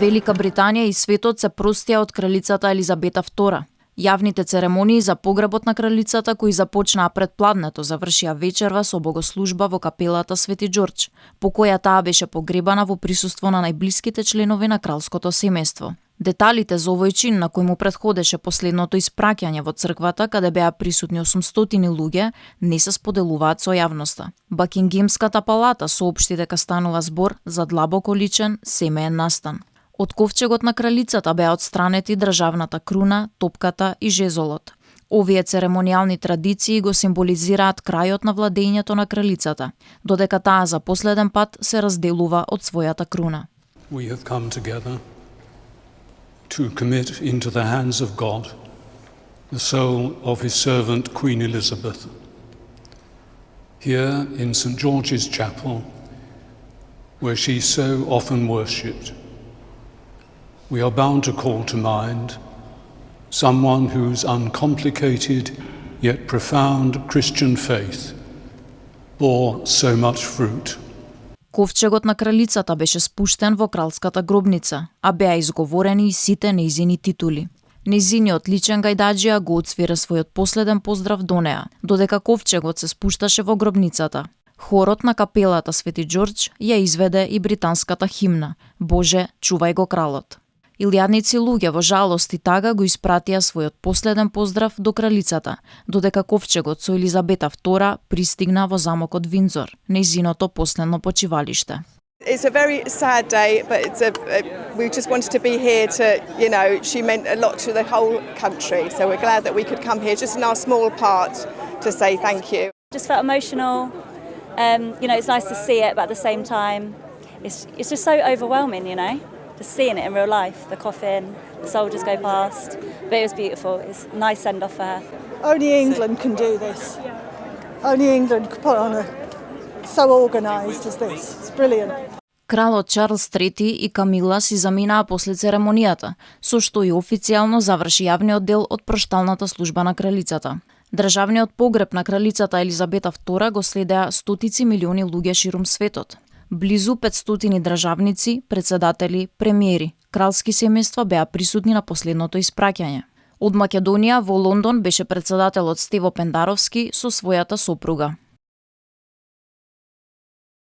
Велика Британија и светот се простија од кралицата Елизабета II. Јавните церемонии за погребот на кралицата, кои започнаа пред пладнето, завршија вечерва со богослужба во капелата Свети Џорџ, по која таа беше погребана во присуство на најблиските членови на кралското семејство. Деталите за овој чин, на кој му претходеше последното испраќање во црквата, каде беа присутни 800 луѓе, не се споделуваат со јавноста. Бакингемската палата соопшти дека станува збор за длабоко личен семеен настан. Од ковчегот на кралицата беа отстранети државната круна, топката и жезолот. Овие церемонијални традиции го символизираат крајот на владењето на кралицата, додека таа за последен пат се разделува од својата круна. We have come together to commit into the hands of God the soul of his servant Queen Elizabeth. Here in St. George's Chapel, where she so often worshipped, we are bound to call to mind someone whose uncomplicated yet profound Christian faith bore so much fruit. Ковчегот на кралицата беше спуштен во кралската гробница, а беа изговорени и сите нејзини титули. Нејзиниот личен гајдаџија го отсвира својот последен поздрав до неа, додека ковчегот се спушташе во гробницата. Хорот на капелата Свети Џорџ ја изведе и британската химна "Боже, чувај го кралот". Илјадници луѓе во жалост и тага го испратија својот последен поздрав до кралицата, додека ковчегот со Елизабета II пристигна во замокот Виндзор, нејзиното последно почивалиште. It's a very sad day, but we just wanted to be here to, she meant a lot to the whole country, so we're glad that we could come here just in our small part to say thank you. Just felt emotional. It's nice to see it, but at the same time, it's just so overwhelming, Just seeing it in real life, the coffin, the soldiers go past. But it was beautiful. It's a nice send-off for her. Only England can do this. Only England could put on so organised as this. It's brilliant. Кралот Чарлс III и Камила си заминаа после церемонијата, со што и официјално заврши јавниот дел од прошталната служба на кралицата. Државниот погреб на кралицата Елизабета II го следеа стотици милиони луѓе ширум светот. Близу 500 државници, председатели, премиери, кралски семејства беа присутни на последното испраќање. Од Македонија во Лондон беше председателот Стево Пендаровски со својата сопруга.